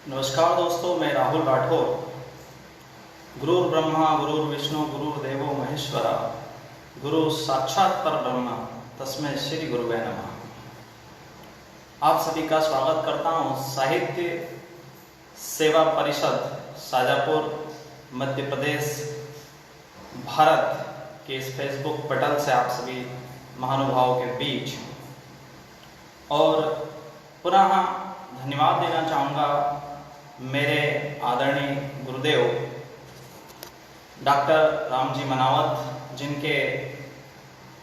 नमस्कार दोस्तों, मैं राहुल राठौर। गुरुर् ब्रह्मा गुरुर्विष्णु गुरुर्देवो महेश्वरा, गुरु साक्षात परब्रह्म तस्मै श्री गुरुवे नमः। आप सभी का स्वागत करता हूँ साहित्य सेवा परिषद शाजापुर मध्य प्रदेश भारत के इस फेसबुक पटल से आप सभी महानुभावों के बीच और पुनः धन्यवाद देना चाहूँगा मेरे आदरणीय गुरुदेव डॉक्टर रामजी मनावत, जिनके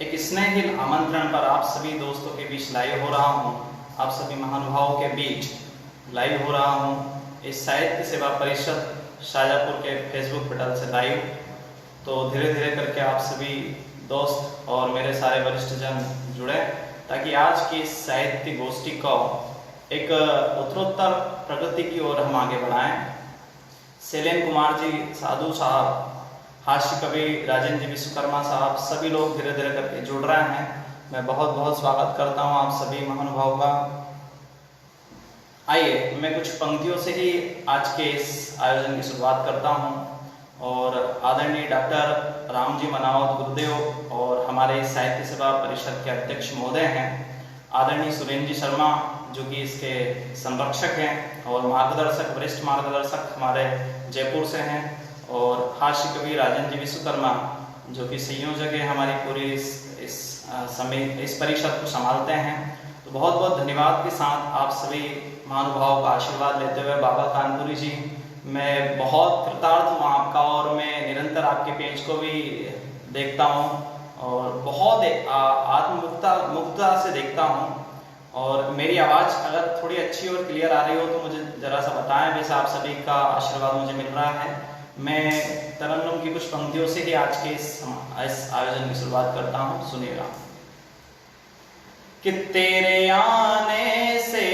एक स्नेहिल आमंत्रण पर आप सभी दोस्तों के बीच लाइव हो रहा हूँ, आप सभी महानुभावों के बीच लाइव हो रहा हूँ इस साहित्य सेवा परिषद शाजापुर के फेसबुक पटल से लाइव। तो धीरे धीरे करके आप सभी दोस्त और मेरे सारे वरिष्ठ जन जुड़े ताकि आज की इस साहित्य गोष्ठी को एक उत्तरोत्तर प्रगति की ओर हम आगे बढ़ाएं। शैलेन कुमार जी साधु साहब, हास्य कवि राजेंद्र जी विश्वकर्मा साहब, सभी लोग धीरे धीरे करके जुड़ रहे हैं। मैं बहुत बहुत स्वागत करता हूं आप सभी महानुभावों का। आइए मैं कुछ पंक्तियों से ही आज के इस आयोजन की शुरुआत करता हूं और आदरणीय डॉक्टर रामजी मनावत गुरुदेव और हमारे साहित्य सेवा परिषद के अध्यक्ष महोदय हैं आदरणीय सुरेंद्र जी शर्मा, जो कि इसके संरक्षक हैं और मार्गदर्शक, वरिष्ठ मार्गदर्शक हमारे जयपुर से हैं, और हास्य कवि राजेंद्र जी विश्वकर्मा, जो कि संयोजक है हमारी पूरी इस परिषद को संभालते हैं। तो बहुत बहुत धन्यवाद के साथ आप सभी महानुभावों का आशीर्वाद लेते हुए बाबा कानपुरी जी, मैं बहुत कृतार्थ हूँ आपका और मैं निरंतर आपके पेज को भी देखता हूँ और बहुत मुक्ता से देखता हूँ। और मेरी आवाज़ अगर थोड़ी अच्छी और क्लियर आ रही हो तो मुझे ज़रा सा बताएं। वैसे आप सभी का आशीर्वाद मुझे मिल रहा है। मैं तरन्नुम की कुछ पंक्तियों से ही आज के इस आयोजन की शुरुआत करता हूँ, सुनिएगा। कि तेरे आने से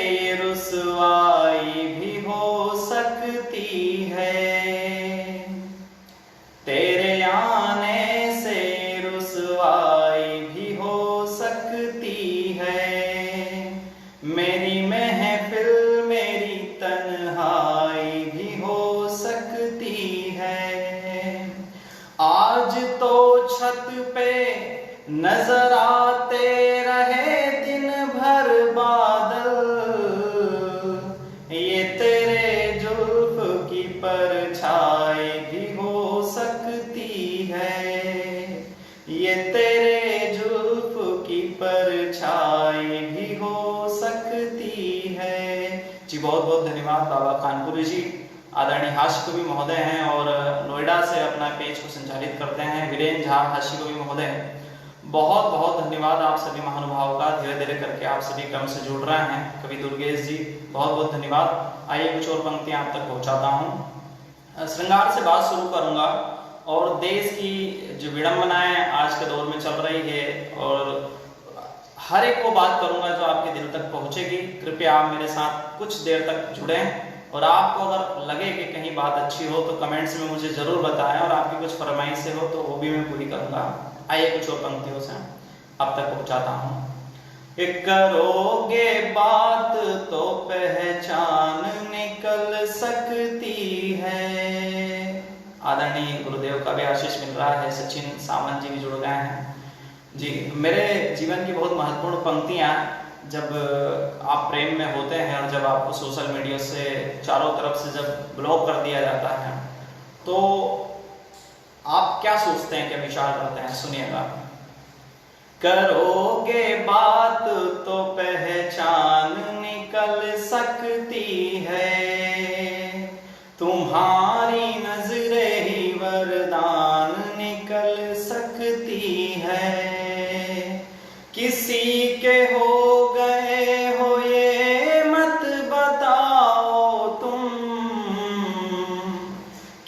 रुसवाई भी हो सकती है, तेरे आने से रुसवाई भी हो सकती है, मेरी महफिल मेरी तन्हाई भी हो सकती है, आज तो छत पे नजर आते रहे दिन भर बादल, ये तेरे जुल्फ की परछाई भी हो सकती है, ये तेरे जुल्फ की परछाई भी हो सकती है। जी बहुत बहुत धन्यवाद बाबा कानपुरी जी। आदरणीय हास्य कवि महोदय हैं और नोएडा से अपना पेज को संचालित करते हैं वीरेंद्र झा हास्य कवि महोदय। बहुत बहुत धन्यवाद आप सभी महानुभावों का, धीरे धीरे करके आप सभी क्रम से जुड़ रहे हैं। कवि दुर्गेश जी बहुत बहुत धन्यवाद। आइए कुछ और पंक्तियां आप तक पहुंचाता हूं। श्रृंगार से बात शुरू करूंगा और देश की जो विडंबनाएं आज के दौर में चल रही है और हर एक को बात करूंगा जो आपके दिल तक पहुंचेगी। कृपया आप मेरे साथ कुछ देर तक जुड़ें और आपको अगर लगे कि कहीं बात अच्छी हो तो कमेंट्स में मुझे जरूर बताएं और आपकी कुछ फरमाइशें हो तो वो भी मैं पूरी करूंगा। आइए कुछ और पंक्तियों से अब तक पहुंचाता हूं। करोगे बात तो पहचान निकल सकती है। आदरणीय गुरुदेव का भी आशीष मिल रहा है। सचिन सावंत जी भी जुड़ गए हैं जी। मेरे जीवन की बहुत महत्वपूर्ण पंक्तियां, जब आप प्रेम में होते हैं और जब आपको सोशल मीडिया से चारों तरफ से जब ब्लॉक कर दिया जाता है तो आप क्या सोचते हैं, क्या विचार करते हैं, सुनिएगा। करोगे बात तो पहचान निकल सकती है, तुम्हारी नजरें ही वरदान निकल सकती है, किसी के हो गए हो ये मत बताओ तुम,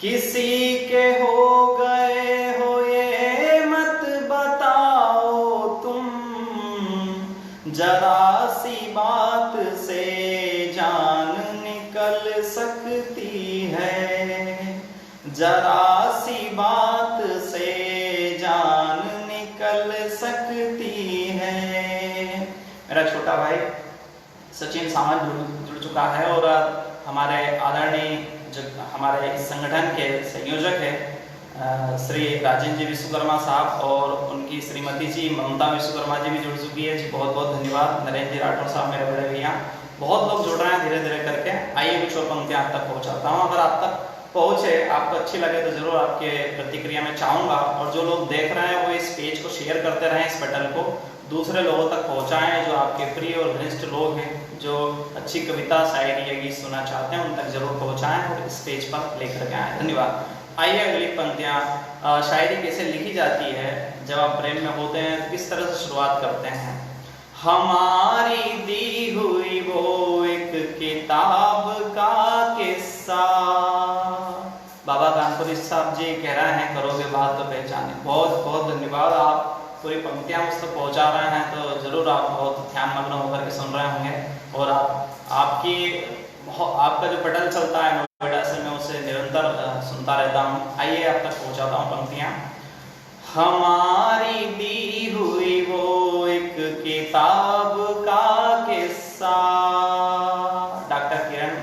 किसी के हो गए हो ये मत बताओ तुम, जरा सी बात से जान निकल सकती है, जरा सी बात से जान निकल सकती है। मेरा छोटा भाई सचिन सावंत जुड़ चुका है और हमारे आदरणीय जो हमारे इस संगठन के संयोजक है श्री राजेंद्र जी विश्वकर्मा साहब और उनकी श्रीमती जी ममता विश्वकर्मा जी भी जुड़ चुकी है जी, बहुत बहुत धन्यवाद। नरेंद्र जी राठौर साहब मेरे बड़े भैया, बहुत लोग जुड़ रहे हैं धीरे धीरे करके। आइए कुछ और पंक्तियां आप तक पहुंचाता हूं, अगर आप तक पहुंचे, आपको अच्छी लगे तो जरूर आपके प्रतिक्रिया में चाहूंगा। और जो लोग देख रहे हैं वो इस पेज को शेयर करते रहें, इस पटल को दूसरे लोगों तक पहुंचाएं। जो आपके प्रिय और घनिष्ठ लोग हैं जो अच्छी कविता शायरी या गीत सुनना चाहते हैं उन तक जरूर पहुंचाएं और इस पेज पर लेकर के आए। धन्यवाद। आइए अगली पंक्तियां, शायरी कैसे लिखी जाती है, जब आप प्रेम में होते हैं तो किस तरह से शुरुआत करते हैं। हमारी दी हुई वो एक किताब का किस्सा, बाबा कानपुरी साहब जी कह रहे हैं करोगे बात तो पहचाने। बहुत बहुत धन्यवाद, आप पूरी पंक्तियां मुझ तक पहुंचा रहे हैं तो जरूर आप बहुत ध्यान मग्न होकर के सुन रहे होंगे। और आपका जो पटल चलता है नोएडा से, मैं उसे निरंतर सुनता रहता हूँ। आइए आप तक पहुंचाता हूँ पंक्तियां। हमारी दी हुई वो एक किताब का किस्सा, डॉक्टर किरण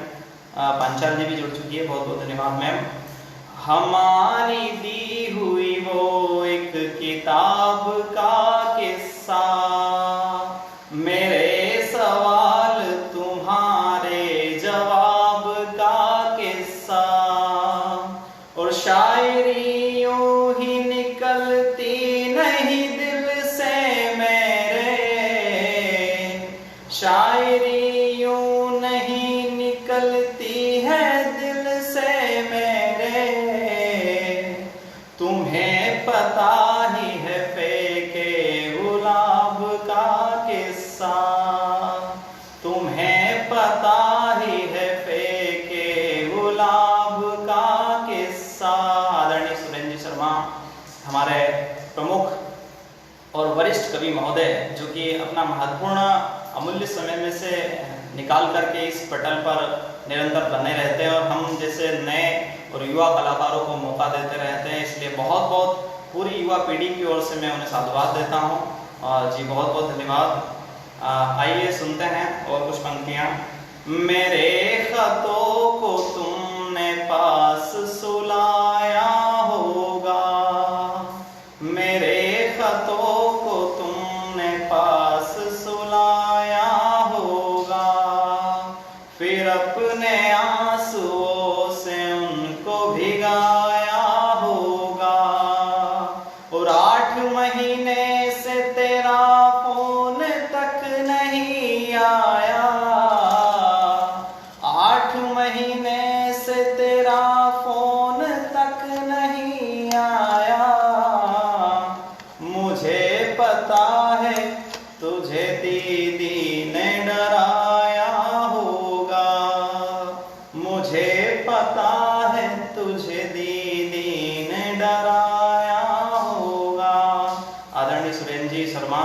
पांचाल जी भी जुड़ चुकी है, बहुत बहुत धन्यवाद मैम। हमारी दी हुई वो एक किताब का किस्सा, मेरे सवाल तुम्हारे जवाब का किस्सा, और शायरी यूं ही निकलती नहीं दिल से मेरे, शायरी यूं नहीं निकलती है दिल से मेरे, तुम्हें पता ही है फेंके गुलाब का किस्सा, तुम्हें पता ही है फेंके गुलाब का किस्सा। आदरणीय सुरेंद्र जी शर्मा हमारे प्रमुख और वरिष्ठ कवि महोदय, जो कि अपना महत्वपूर्ण अमूल्य समय में से निकाल करके इस पटल पर निरंतर बने रहते हैं और हम जैसे नए और युवा कलाकारों को मौका देते रहते हैं, इसलिए बहुत बहुत पूरी युवा पीढ़ी की ओर से मैं उन्हें साधुवाद देता हूँ जी, बहुत बहुत धन्यवाद। आइए सुनते हैं और कुछ पंक्तियां। मेरे खतों को तुमने पास सुलाया होगा, मेरे खतों को तुमने पास सुलाया होगा, फिर अपने आंसुओं से उनको भिगाया होगा, और 8 महीने से तेरा फोन तक नहीं आया, 8 महीने से तेरा फोन तक नहीं आया, मुझे पता है तुझे दीदी ने डराया होगा, मुझे पता है तुझे दीदी ने डराया होगा। आदरणीय सुरेंद्र जी शर्मा,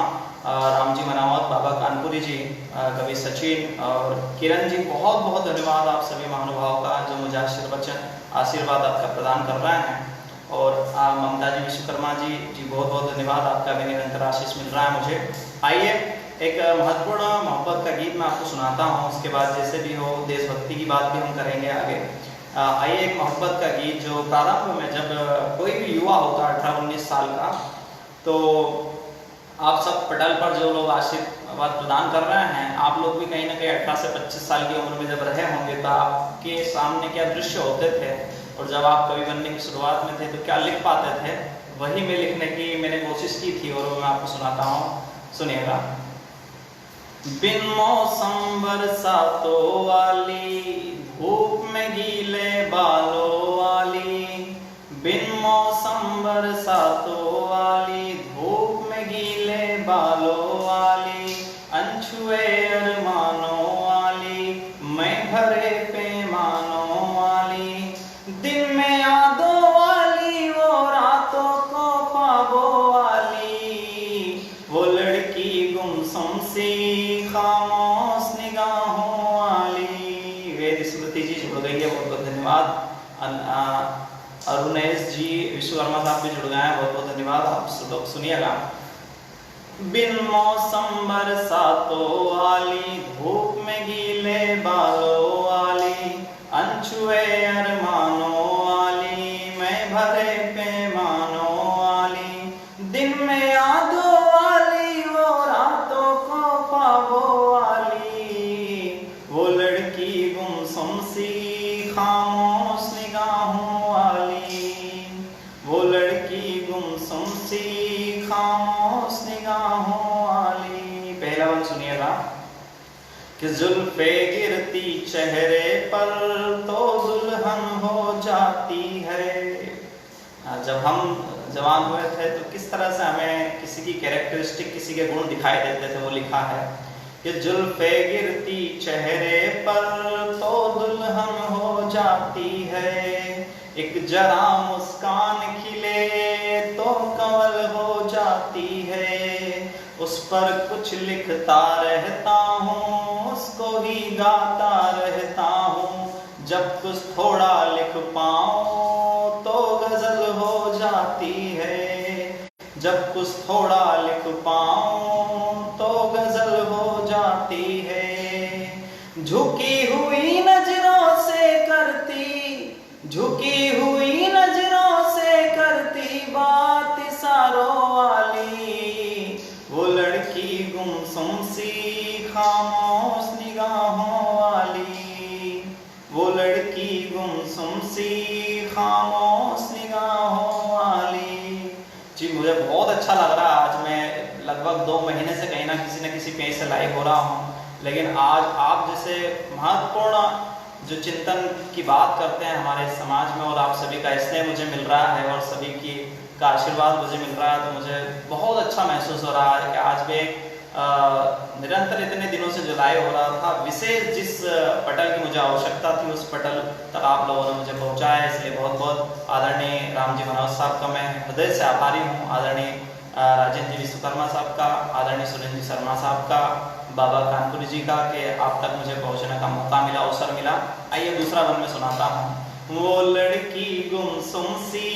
राम जी मनावत, बाबा कानपुरी जी, कवि सचिन और किरण जी, बहुत बहुत धन्यवाद आप सभी महानुभावों का जो मुझे आशीर्वाद आपका प्रदान कर रहे हैं। और ममता जी विश्वकर्मा जी बहुत बहुत धन्यवाद, आपका भी निरंतर आशीष मिल रहा है मुझे। आइए एक महत्वपूर्ण मोहब्बत का गीत मैं आपको सुनाता हूँ, उसके बाद जैसे भी हो देशभक्ति की बात भी हम करेंगे आगे। आइए एक मोहब्बत का गीत जो प्रारंभ में जब कोई भी युवा होता है 18-19 साल का, तो आप सब पटल पर जो लोग आशीर्वाद प्रदान कर रहे हैं, आप लोग भी कहीं ना कहीं 18 से 25 साल की उम्र में जब रहे होंगे तो आपके सामने क्या दृश्य होते थे, और जब आप कवि बनने की शुरुआत में थे तो क्या लिख पाते थे, वही मैं लिखने की मैंने कोशिश की थी और वो मैं आपको सुनाता हूँ, सुनिएगा। बिन मौसम बरसातों वाली, धूप में गीले बालों वाली, बिन मौसम बरसातों वाली, धूप में गीले बालों वाली, अनछुए अरमानों वाली, मैं भरे पैमानों वाली, दिन में यादों वाली, वो रातों को ख्वाबों वाली, वो लड़की गुमसुम सी खामोश निगाहों वाली। वेद स्मृति जी जुड़ गई है, बहुत बहुत धन्यवाद। अरुणेश जी विश्वकर्मा साहब भी जुड़ गए हैं, बहुत बहुत धन्यवाद। आप सुनिएगा। बिन मौसम बरसातों वाली, धूप में गीले बालों वाली, कि जुल्फे गिरती चेहरे पर तो दुल्हन हो जाती है। जब हम जवान हुए थे तो किस तरह से हमें किसी की कैरेक्टरिस्टिक, किसी के गुण दिखाई देते थे, वो लिखा है कि जुल्फे गिरती चेहरे पर तो दुल्हन हो जाती है, एक जरा मुस्कान खिले तो कंवल हो जाती है, उस पर कुछ लिखता रहता हूँ, उसको ही गाता रहता हूँ, जब कुछ थोड़ा लिख पाऊँ तो गजल हो जाती है, जब कुछ थोड़ा लिख पाऊँ तो गजल हो जाती है। झुकी हुई नजरों से करती, झुकी हुई नजरों से करती बात इशारों वाली, वो लड़की गुमसुम सी खामोश निगाहों वाली, वो लड़की गुमसुम सी खामोश निगाहों वाली। जी मुझे बहुत अच्छा लग रहा है। आज मैं लगभग 2 महीने से कहीं ना किसी पेज से लाइव हो रहा हूँ, लेकिन आज आप जैसे महत्वपूर्ण जो चिंतन की बात करते हैं हमारे समाज में, और आप सभी का स्नेह मुझे मिल रहा है और सभी की का आशीर्वाद मुझे मिल रहा है, तो मुझे बहुत अच्छा महसूस हो रहा है कि आज भी निरंतर इतने दिनों से जो लाइव हो रहा था, विशेष जिस पटल की मुझे आवश्यकता थी उस पटल तक आप लोगों ने मुझे पहुंचाया, इसलिए बहुत बहुत आदरणीय राम जी मनोहर साहब का मैं हृदय से आभारी हूँ, आदरणीय राजेंद्र जी विश्वकर्मा साहब का, आदरणीय सुरेंद्र जी शर्मा साहब का, बाबा कानपुरी जी का, कि आप तक मुझे पहुंचने का मौका मिला, अवसर मिला। आइए दूसरा बंद में सुनाता हूँ। वो लड़की गुमसुम सी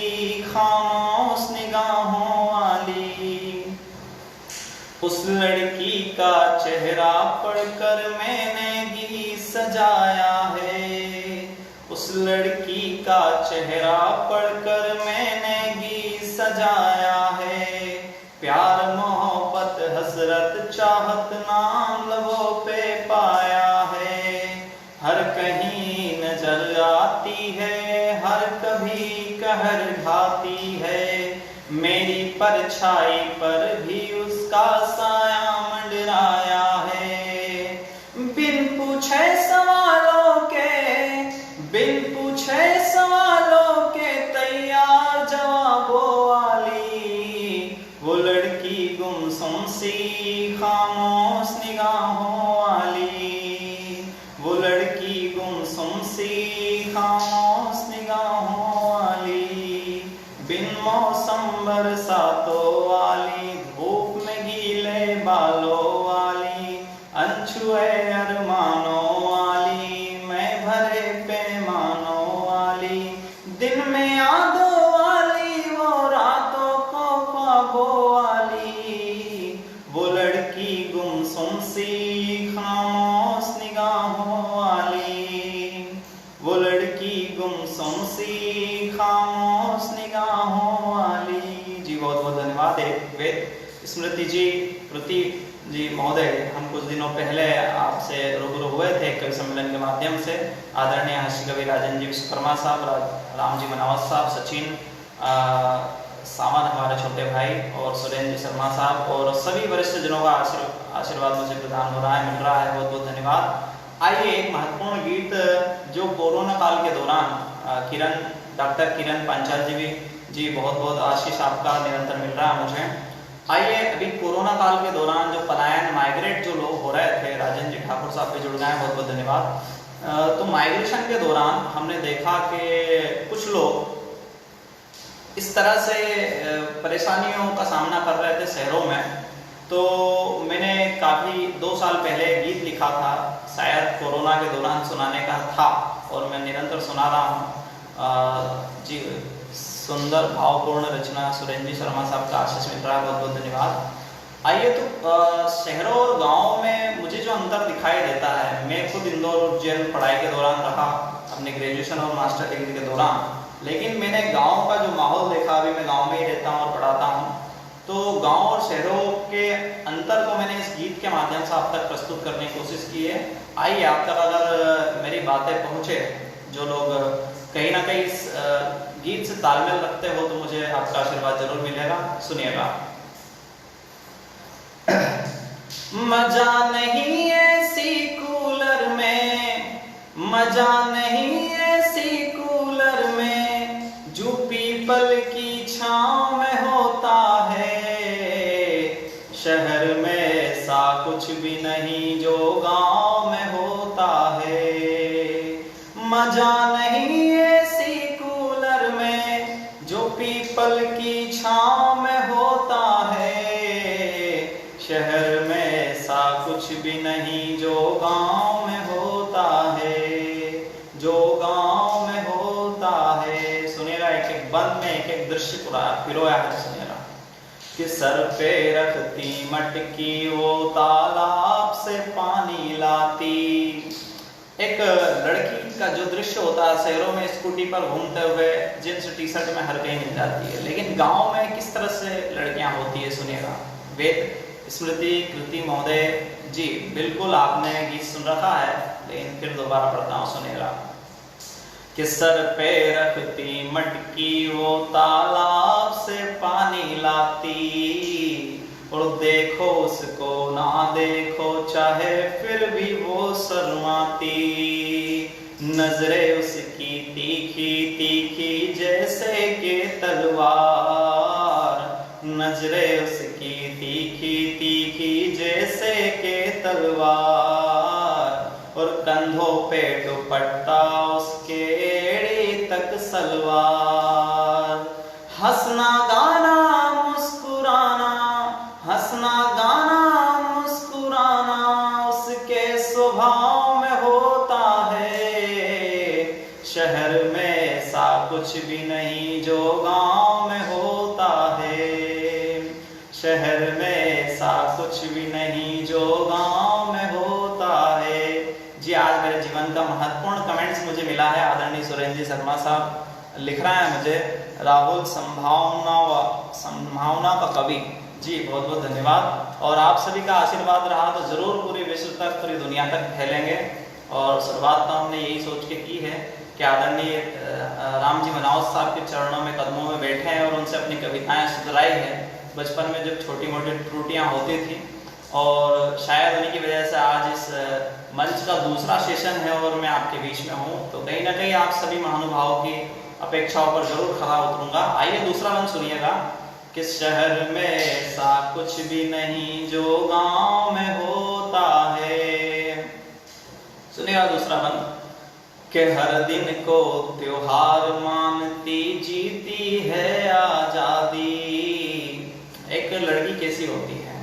खामोश निगाहों वाली, उस लड़की का चेहरा पढ़कर मैंने गीत सजाया है, उस लड़की का चेहरा पढ़कर मैंने गीत सजाया है, प्यार मोहब्बत हसरत चाहत नाम लबों पे पाया है, हर कहीं नजर आती है, हर कभी कहर ढाती है, मेरी परछाई पर भी उसका साया मंडराया है, बिन पूछे सवालों के, बिन पूछे सवालों के तैयार जवाबों वाली, वो लड़की गुमसुम सी खामोश निगाहों वाली, वो लड़की गुमसुम सी खामोश निगाहों वाली, बिन मौसम बरसातों वाली, धूप में गीले बालों वाली, अनछुए अरमानों वाली, मैं भरे पैमानों वाली, दिन में यादों वाली, वो रातों को ख्वाबों वाली, वो लड़की गुमसुम सी खामोश निगाहों वाली, वो लड़की गुमसुम सी खामोश निगाहों वाली। जी बहुत बहुत धन्यवाद। वेद स्मृति जी, प्रति जी महोदय, हम कुछ दिनों पहले आपसे रूबरू हुए थे कवि सम्मेलन के माध्यम से। आदरणीय हास्य कवि राजेंद्र जी विश्वकर्मा साहब, राम जी मनावत साहब, सचिन सावंत हमारे छोटे भाई, और सुरेंद्र जी शर्मा साहब और सभी वरिष्ठ जनों का आशीर्वाद मुझे प्रदान हो रहा है, मिल रहा है। बहुत बहुत धन्यवाद। आइए एक महत्वपूर्ण गीत जो कोरोना काल के दौरान डॉक्टर किरण पांचाल जी बहुत बहुत आशीष आपका निरंतर मिल रहा है मुझे। आइए अभी कोरोना काल के दौरान जो पलायन, माइग्रेट जो लोग हो रहे थे, राजेंद्र जी ठाकुर साहब भी जुड़ गए हैं, बहुत बहुत धन्यवाद। तो माइग्रेशन के दौरान हमने देखा कि कुछ लोग इस तरह से परेशानियों का सामना कर रहे थे शहरों में। तो मैंने काफ़ी 2 साल पहले गीत लिखा था, शायद कोरोना के दौरान सुनाने का था, और मैं निरंतर सुना रहा हूँ। जी सुंदर भावपूर्ण रचना सुरेंद्र शर्मा साहब का आशीष मिल रहा है, बहुत बहुत धन्यवाद। आइए तो शहरों और गाँव में मुझे जो अंतर दिखाई देता है, मैं खुद इंदौर उज्जैन पढ़ाई के दौरान रहा, अपने ग्रेजुएशन और मास्टर डिग्री के दौरान, लेकिन मैंने गांव का जो माहौल देखा, अभी मैं गांव में ही रहता हूं और पढ़ाता हूं, तो गांव और शहरों के अंतर को मैंने इस गीत के माध्यम से आप तक प्रस्तुत करने की कोशिश की है। आइए आप तक अगर मेरी बातें पहुंचे, जो लोग कहीं ना कहीं इस गीत से तालमेल रखते हो, तो मुझे आपका आशीर्वाद जरूर मिलेगा। सुनिएगा। मजा नहीं ऐसी मजा नहीं ऐसी कूलर में जो पीपल की छांव में होता है। शहर में ऐसा कुछ भी नहीं जो गांव में होता है। मजा नहीं ऐसी कूलर में जो पीपल की छांव में होता है। शहर में ऐसा कुछ भी नहीं जो गांव में होता है, जो गांव में होता है। सुनिएगा, एक एक बंद में एक एक दृश्य पूरा पिरोया है। सुनिएगा कि सर पे रखती मटकी वो तालाब से पानी लाती। एक लड़की का जो दृश्य होता है शहरों में स्कूटी पर घूमते हुए जींस टी शर्ट में हर कहीं मिल जाती है, लेकिन गांव में किस तरह से लड़कियां होती है सुनिएगा। वेद स्मृति कृति महोदय जी, बिल्कुल आपने गीत सुन रखा है, लेकिन फिर दोबारा पढ़ता हूँ, सुनिएगा कि सर पे रखती मटकी वो तालाब से पानी लाती, और देखो उसको ना देखो चाहे फिर भी वो शर्माती। नजरें उसकी तीखी तीखी जैसे के तलवार, नजरें उसकी तीखी तीखी जैसे के तलवार, और कंधों पे दुपट्टा उसके एड़ी तक सलवार। हंसना गाना मुस्कुराना, हंसना गाना मुस्कुराना उसके स्वभाव में होता है। शहर में ऐसा कुछ भी नहीं जो गांव में होता है। शहर में ऐसा कुछ भी नहीं जो गांव में होता है। जी, आज मेरे जीवन का महत्वपूर्ण कमेंट्स मुझे मिला है। आदरणीय सुरेंद्र जी शर्मा साहब लिख रहा है मुझे, राहुल संभावना का कवि। जी बहुत बहुत धन्यवाद, और आप सभी का आशीर्वाद रहा तो जरूर पूरे विश्व तक, पूरी दुनिया तक फैलेंगे। और शुरुआत तो हमने यही सोच के की है कि आदरणीय राम जी मनावत साहब के चरणों में कदमों में बैठे हैं और उनसे अपनी कविताएं सुधराई है। बचपन में जब छोटी मोटी त्रुटियां होती थी, और शायद उन्हीं की वजह से आज इस मंच का दूसरा सेशन है और मैं आपके बीच में हूँ, तो कहीं ना कहीं आप सभी महानुभावों की अपेक्षाओं पर जरूर खरा उतरूंगा। आइए दूसरा बंद सुनिएगा कि शहर में ऐसा कुछ भी नहीं जो गांव में होता है। सुनिएगा दूसरा बंद कि हर दिन को त्योहार मानती जीती है आजादी। एक लड़की कैसी होती है,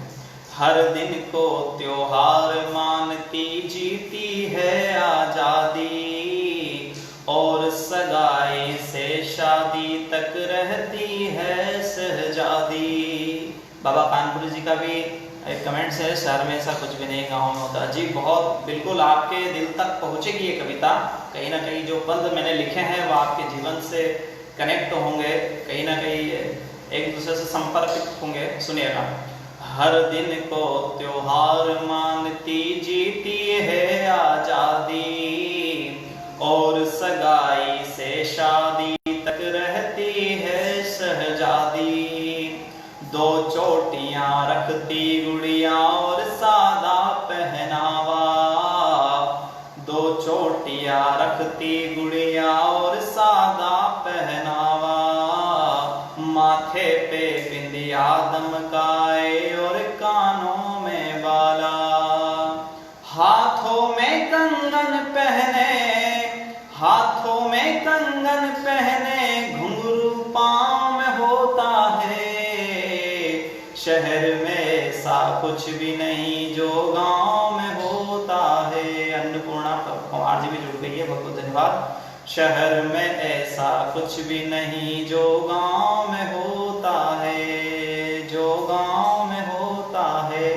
हर दिन को त्योहार मानती जीती है आजादी, और सगाई से शादी तक रहती है सहजादी। बाबा कानपुरी जी का भी एक कमेंट्स है, शहर में ऐसा कुछ भी नहीं गांव में होता। जी बहुत बिल्कुल आपके दिल तक पहुंचेगी ये कविता। कहीं ना कहीं जो बंद मैंने लिखे हैं वो आपके जीवन से कनेक्ट होंगे, कहीं ना कहीं एक दूसरे से संपर्कित होंगे। सुनिएगा, हर दिन को त्योहार मानती जीती है आजादी, और सगाई से शादी तक रहती है सहजादी। दो चोटियां रखती गुड़िया और सादा पहनावा, दो चोटियां रखती गुड़िया और सादा पहनावा। माथे पे बिंदिया दमकाए और कानों में बाला, हाथों में कंगन पहने, हाथों में कंगन पहने, घुंघरू पांव में होता है। शहर में ऐसा कुछ भी नहीं जो गांव में होता है। अन्नपूर्णा कुमार जी भी जुड़ गई है, बहुत बहुत धन्यवाद। शहर में ऐसा कुछ भी नहीं जो गांव में होता है, जो गांव में होता है।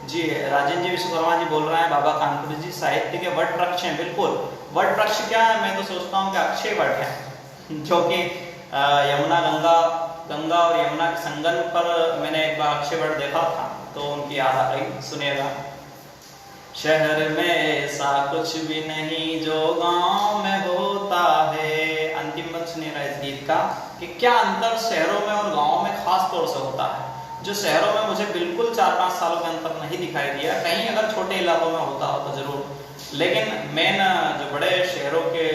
जी राजेंद्र जी विश्वकर्मा जी बोल रहे हैं, बाबा कानपुरी जी साहित्य के वट वृक्ष हैं। बिल्कुल, वट वृक्ष क्या है, मैं तो सोचता हूँ कि अक्षय वट है, जो कि यमुना गंगा और यमुना के संगम पर मैंने एक बार अक्षय वट देखा था, तो उनकी याद आ गई। सुनिएगा, शहर में ऐसा कुछ भी नहीं जो गांव में होता है। अंतिम बात सुनिएगा इस गीत का कि क्या अंतर शहरों में और गांव में खास तौर से होता है, जो शहरों में मुझे बिल्कुल 4-5 सालों के अंतर नहीं दिखाई दिया। कहीं अगर छोटे इलाकों में होता हो तो जरूर, लेकिन मेन जो बड़े शहरों के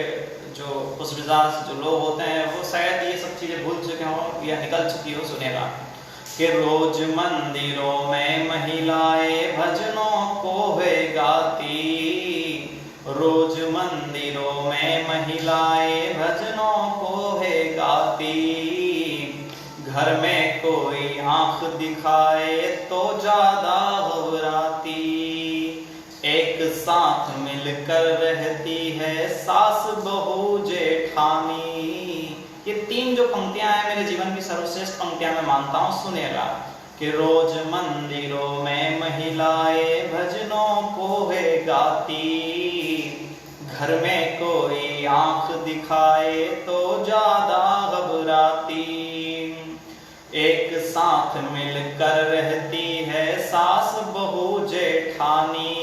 जो उस मिजाज जो लोग होते हैं वो शायद ये सब चीज़ें भूल चुके हों या निकल चुकी हो। सुनेगा कि रोज मंदिरों में महिलाएं भजनों को है गाती, रोज मंदिरों में महिलाएं भजनों को है गाती, घर में कोई आंख दिखाए तो ज्यादा घबराती, एक साथ मिलकर रहती है सास बहू जेठानी। ये तीन जो पंक्तियां हैं मेरे जीवन की सर्वश्रेष्ठ पंक्तियां मैं मानता हूं। सुनेगा कि रोज मंदिरों में महिलाएं भजनों को है गाती, घर में कोई आंख दिखाए तो ज्यादा घबराती, एक साथ मिलकर रहती है सास बहू जेठानी,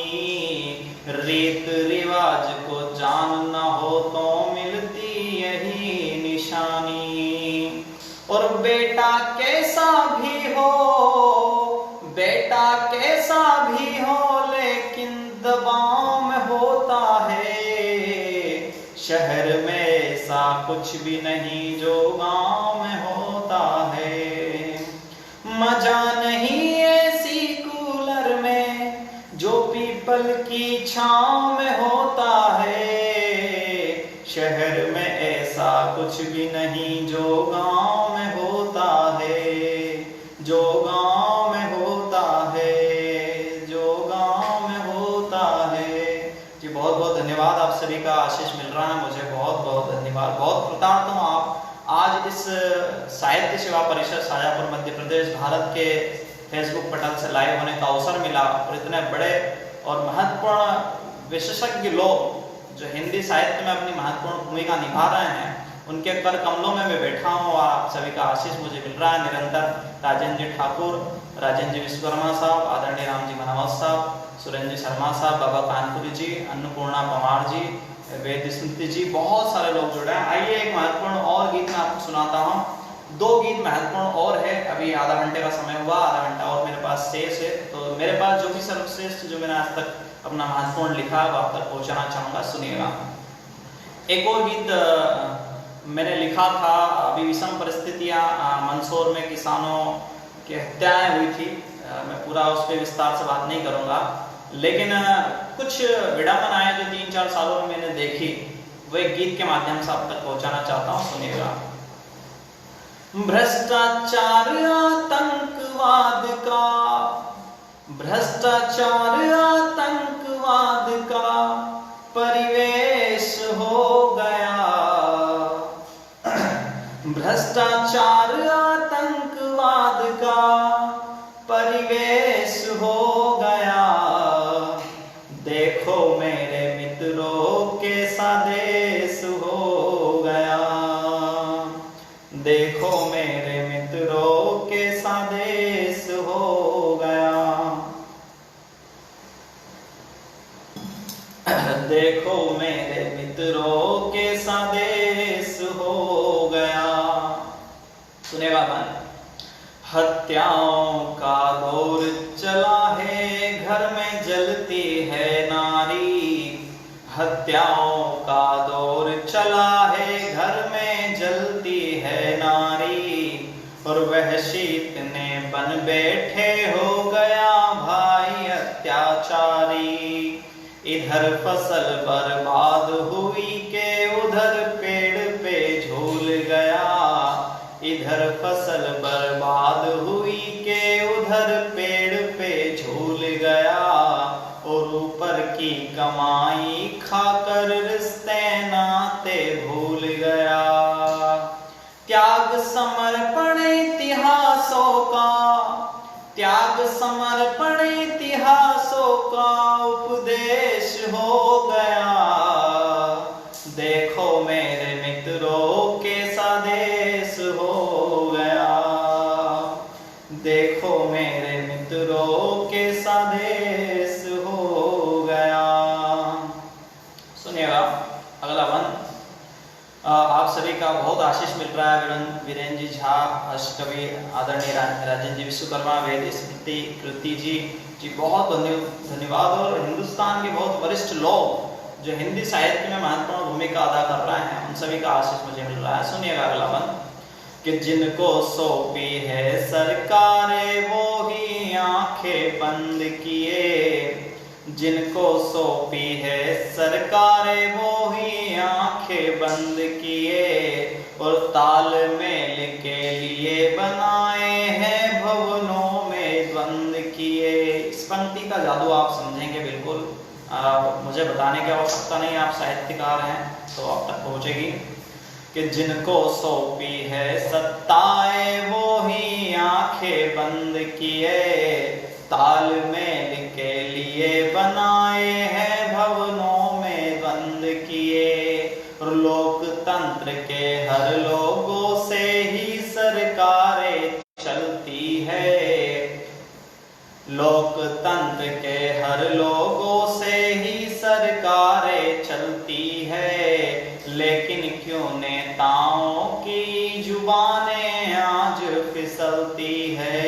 रीत रिवाज को जानना हो तो मिलती यही निशानी, और बेटा कैसा भी हो, बेटा कैसा भी हो लेकिन दबाव में होता है, शहर में ऐसा कुछ भी नहीं जो गांव में होता है, मजा नहीं ऐसी कूलर में जो पीपल की छांव में होता है, शहर में ऐसा कुछ भी नहीं जो गांव में होता है, जो गांव में होता है, जो गांव में होता है। जी बहुत बहुत धन्यवाद, आप सभी का आशीष मिल रहा है मुझे, बहुत बहुत धन्यवाद। बहुत कृतज्ञ हूँ आप आज इस साहित्य सेवा परिषद शाजापुर मध्य प्रदेश भारत के फेसबुक पटल से लाइव होने का अवसर मिला, और इतने बड़े और महत्वपूर्ण विशेषज्ञ लोग जो हिंदी साहित्य में अपनी महत्वपूर्ण भूमिका निभा रहे हैं उनके कर कमलों में मैं बैठा हूँ, और आप सभी का आशीष मुझे मिल रहा है निरंतर। राजेंद्र जी ठाकुर, राजेंद्र जी विश्वकर्मा साहब, आदरणीय राम जी मनावत साहब, सुरेंद्र जी शर्मा साहब, बाबा कानपुरी जी, अन्नपूर्णा पवार जी, वेद स्मृति जी, बहुत सारे लोग जुड़े हैं। आइए एक महत्वपूर्ण और गीत मैं आपको सुनाता हूँ। दो गीत महत्वपूर्ण और है, अभी आधा घंटे का समय हुआ, आधा घंटा और मेरे पास शेष है, तो मेरे पास जो भी सर्वश्रेष्ठ जो मैंने आज तक अपना महत्वपूर्ण लिखा है वो आप तक पहुंचाना चाहूंगा। सुनिएगा, एक और गीत मैंने लिखा था, अभी विषम परिस्थितियां मंदसौर में किसानों की हत्याएं हुई थी, मैं पूरा उस पर विस्तार से बात नहीं करूंगा, लेकिन कुछ विडंबनाएं जो 3-4 सालों में मैंने देखी वो एक गीत के माध्यम से आप तक पहुंचाना चाहता हूं। सुनिएगा। भ्रष्टाचार आतंकवाद का, भ्रष्टाचार आतंकवाद का परिवेश हो गया, भ्रष्टाचार आतंकवाद का परिवेश हो गया, देखो मेरे मित्रों कैसा देश हो गया, देखो मेरे मित्रों कैसा देश हो गया, देखो मेरे मित्रों कैसा देश हो गया। सुनेगा मन, हत्याओं का दौर चला है, घर में जलती है नारी, हत्याओं का दौर चला है, घर में जलती है नारी, और वहशी इतने बन बैठे हो गया भाई अत्याचारी, इधर फसल बर्बाद हुई के उधर पेड़ पे झूल गया, इधर फसल बर्बाद हुई के उधर पेड़ पे झूल गया, और ऊपर की कमाई खाकर रिश्ते नाते भूल गया, त्याग समर्पण इतिहासों का, त्याग समर्पण इतिहासों का उपदेश हो गया, देखो मेरे मित्रों कैसा देश हो गया, देखो मेरे मित्रों कैसा देश हो गया। सुनिएगा अगला वन, आप सभी का बहुत आशीष मिल रहा है। वीरेंद्र जी झा, अष्टकवि आदरणीय राजेंद्र जी विश्वकर्मा, वेद स्मृति कृति जी, जी बहुत धन्यवाद। और हिंदुस्तान के बहुत वरिष्ठ लोग जो हिंदी साहित्य में महत्वपूर्ण भूमिका अदा कर रहे हैं, उन सभी का आशीष मुझे मिल रहा है। सुनिएगा अगला बंद कि जिनको सौंपी है सरकारे वो ही आंखें बंद किए, जिनको सौंपी है सरकारे वो ही आंखें बंद किए, और तालमेल के लिए बनाए हैं भवनों में द्वंद किए। इस पंक्ति का जादू आप समझेंगे बिल्कुल, मुझे बताने की आवश्यकता नहीं, आप साहित्यकार हैं तो आप तक पहुंचेगी कि जिनको सौंपी है सत्ताएं वो ही आंखें बंद किए, तालमेल के लिए बनाए हैं भवनों में द्वंद किए, और लोकतंत्र के हर लोगों से ही सरकारें चलती है, लोकतंत्र के हर लोगों से ही सरकारें चलती है, लेकिन क्यों नेताओं की जुबानें आज फिसलती है।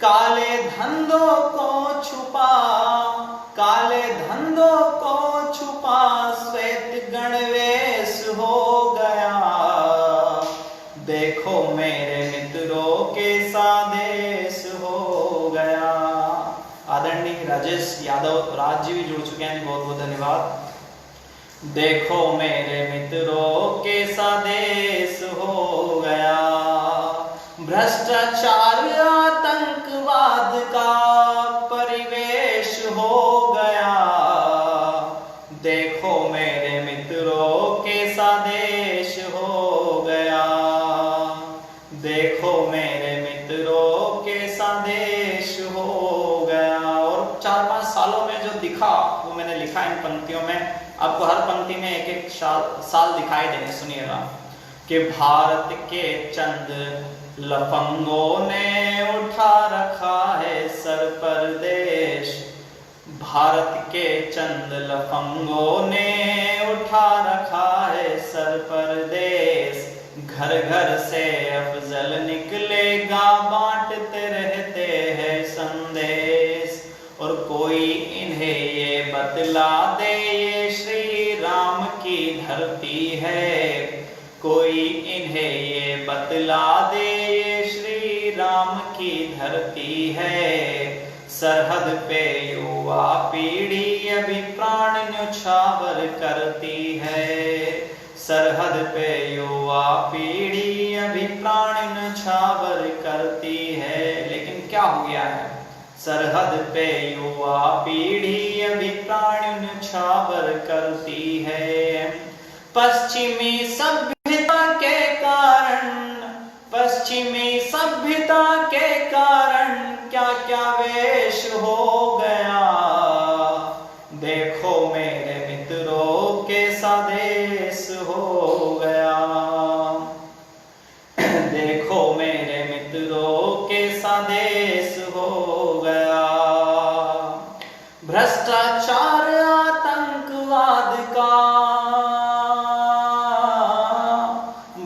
काले धंधों को छुपा, काले धंधों को छुपा श्वेत गणवेश हो गया, देखो मेरे मित्रों के सादेश हो गया। आदरणीय राजेश यादव राज जी भी जुड़ चुके हैं, बहुत बहुत धन्यवाद। देखो मेरे मित्रों के सादेश हो गया, भ्रष्टाचार आतंकवाद का परिवेश हो गया, देखो मेरे मित्रों के सादेश हो गया, देखो मेरे मित्रों के सादेश हो गया। और 4-5 सालों में जो दिखा वो मैंने लिखा इन पंक्तियों में, आपको हर पंक्ति में एक एक साल दिखाई देंगे। सुनिएगा कि भारत के चंद लफंगों ने उठा रखा है सर पर देश, भारत के चंद लफंगों ने उठा रखा है सर पर देश, घर घर से अफजल निकलेगा बांटते रहते हैं संदेश, और कोई इन्हें ये बतला दे ये श्री राम की धरती है, कोई इन्हें ये बतला दे ये श्री राम की धरती है, सरहद पे युवा पीढ़ी अभी प्राण न्यौछावर करती है, सरहद पे युवा पीढ़ी अभी प्राण न्यौछावर करती है। लेकिन क्या हो गया है, सरहद पे युवा पीढ़ी अभी प्राण न्यौछावर करती है, पश्चिमी सभ्यता के कारण, पश्चिमी सभ्यता के कारण क्या क्या वेश हो गया, देखो मेरे मित्रों के सादेश हो गया, देखो मेरे मित्रों के सादेश हो गया, भ्रष्टाचार आतंकवाद का,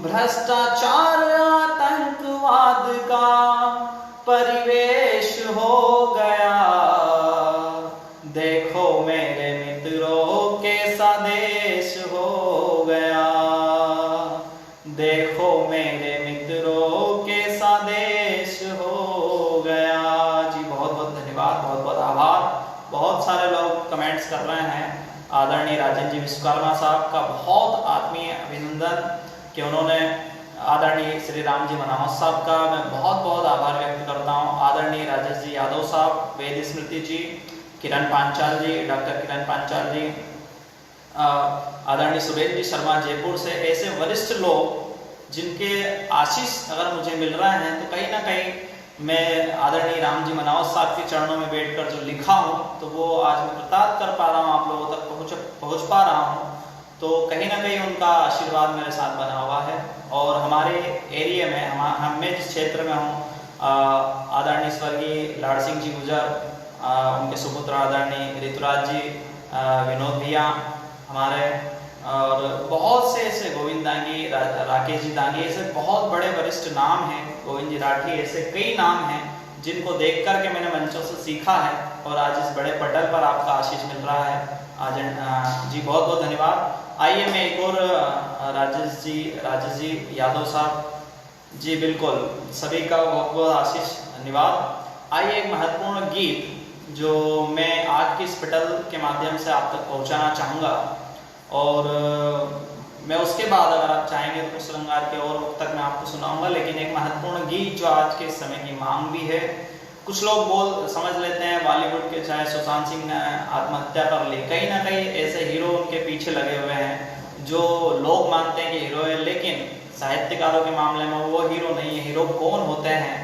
भ्रष्टाचार आतंकवाद का परिवेश हो गया, देखो मेरे मित्रों के सादेश हो गया, देखो मेरे मित्रों के सादेश हो गया। जी बहुत बहुत धन्यवाद, बहुत बहुत आभार। बहुत सारे लोग कमेंट्स कर रहे हैं। आदरणीय राजेंद्र जी विश्वकर्मा साहब का बहुत आत्मीय अभिनंदन कि उन्होंने, आदरणीय श्री राम जी मनावत साहब का मैं बहुत बहुत आभार व्यक्त करता हूँ। आदरणीय राजेश जी यादव साहब, वेद स्मृति जी, किरण पांचाल जी, डॉक्टर किरण पांचाल जी, आदरणीय सुरेंद्र जी शर्मा जयपुर से, ऐसे वरिष्ठ लोग जिनके आशीष अगर मुझे मिल रहे हैं तो कहीं ना कहीं मैं आदरणीय राम जी मनावत साहब के चरणों में बैठकर जो लिखा हूँ तो वो आज मैं कृतार्थ कर पा रहा हूँ, आप लोगों तक पहुँच पा रहा हूँ, तो कहीं ना कहीं उनका आशीर्वाद मेरे साथ बना हुआ है। और हमारे एरिया में मैं जिस क्षेत्र में हूँ, आदरणीय स्वर्गीय लाड़ सिंह जी गुजर, उनके सुपुत्र आदरणीय ऋतुराज जी, विनोद भैया हमारे, और बहुत से ऐसे गोविंद दांगी, राकेश जी दांगी, ऐसे बहुत बड़े वरिष्ठ नाम हैं, गोविंद जी राठी, ऐसे कई नाम हैं जिनको देख कर के मैंने मंचों से सीखा है और आज इस बड़े पटल पर आपका आशीष मिल रहा है। जी बहुत बहुत धन्यवाद। आइए मैं एक और राजेश जी यादव साहब जी, बिल्कुल सभी का बहुत बहुत आशीष धन्यवाद। आइए एक महत्वपूर्ण गीत जो मैं आज की इस पटल के माध्यम से आप तक पहुंचाना चाहूँगा, और मैं उसके बाद अगर आप चाहेंगे तो श्रृंगार के और तक मैं आपको सुनाऊंगा। लेकिन एक महत्वपूर्ण गीत जो आज के समय की मांग भी है। कुछ लोग समझ लेते हैं बॉलीवुड के, चाहे सुशांत सिंह ने आत्महत्या कर ली, कहीं ना कहीं ऐसे हीरो उनके पीछे लगे हुए हैं जो लोग मानते हैं कि हीरो है, लेकिन साहित्यकारों के मामले में वो हीरो नहीं है। हीरो कौन होते हैं,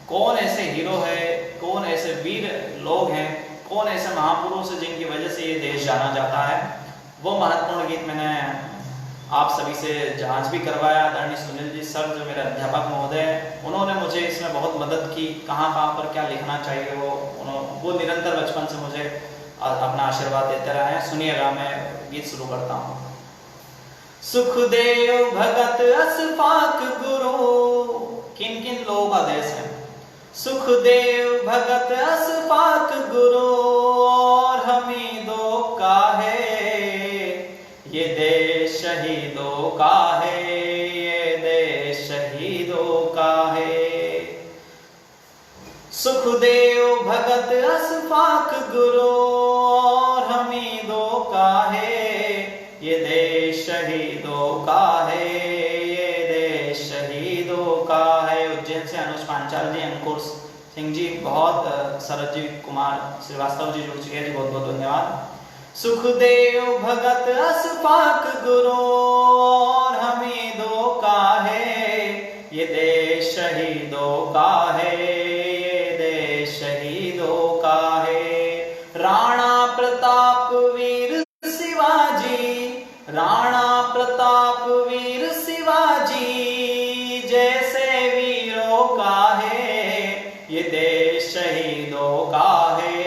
कौन ऐसे हीरो है, कौन ऐसे वीर लोग हैं, कौन ऐसे महापुरुष है जिनकी वजह से ये देश जाना जाता है, वो महत्वपूर्ण गीत मैंने आप सभी से जांच भी करवाया। आदरणीय सुनील जी सर जो मेरे अध्यापक महोदय हैं, उन्होंने मुझे इसमें बहुत मदद की, कहाँ पर क्या लिखना चाहिए वो निरंतर बचपन से मुझे अपना आशीर्वाद देते रहे हैं। सुनिएगा, मैं गीत शुरू करता हूँ। सुखदेव भगत असफाक गुरु, किन किन लोगों का देश है? सुखदेव भगत असफाक गुरु और हमीदों का है ये देश, शहीदों का है ये देश, शहीदों का है। सुखदेव भगत असफाक गुरु और हमीदों का है ये देश, शहीदों का है ये देश, शहीदों का है। उज्जैन से अनुज पांचाल जी, अंकुर सिंह जी, बहुत शरद जी कुमार श्रीवास्तव जी जुड़ चुके हैं जी, बहुत बहुत धन्यवाद। सुखदेव भगत असफाक गुरु और हमीदों का है ये देश, शहीदों का है ये देश, शहीदों का है। राणा प्रताप वीर शिवाजी, राणा प्रताप वीर शिवाजी जैसे वीरों का है ये देश, शहीदों का है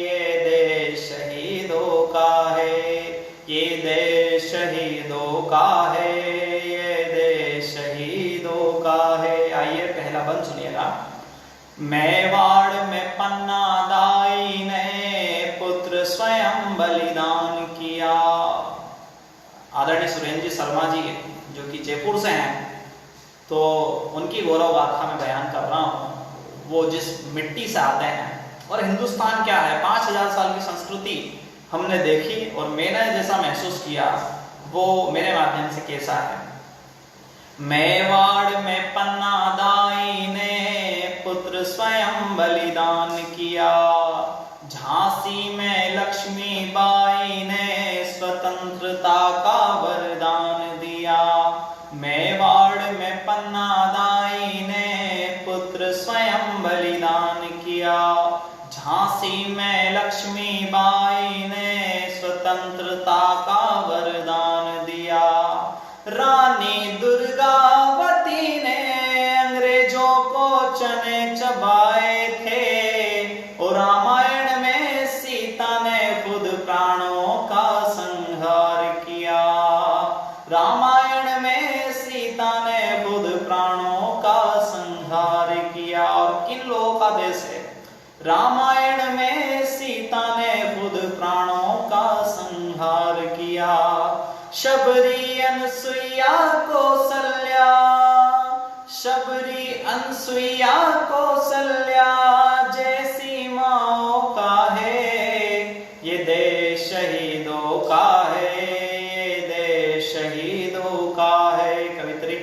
ये देश, शहीदों का है ये देश, शहीदों का है ये देश, शहीदों का है। आइए पहला बंद सुनिएगा। मेवाड़ में पन्ना दाई ने पुत्र स्वयं बलिदान किया। आदरणीय सुरेंद्र जी शर्मा जी जो कि जयपुर से हैं, तो उनकी गौरव गाथा में बयान कर रहा हूँ। वो जिस मिट्टी से आते हैं, और हिंदुस्तान क्या है, 5000 साल की संस्कृति हमने देखी, और मैंने जैसा महसूस किया वो मेरे माध्यम से कैसा है। मेवाड़ में पन्ना दाई ने पुत्र स्वयं बलिदान किया, झांसी में लक्ष्मी बाई ने स्वतंत्रता का वरदान दिया। मेवाड़ में पन्ना दाई ने पुत्र स्वयं बलिदान किया, झांसी में लक्ष्मी बाई ने स्वतंत्रता का वरदान दिया। रानी दुर्गावती ने अंग्रेजों को चने चबाए थे, और रामायण में सीता ने खुद प्राणों का संहार किया। रामायण में सीता ने खुद प्राणों का संहार किया। और किन लोगों का देश है? रामायण में सीता ने खुद प्राणों का संहार किया। शबरी अनसुईया कौसल्या, शबरी अनसुईया कौसल्या जैसी माओ का है ये देश, शहीदों का है ये देश, शहीदों का है। कवित्री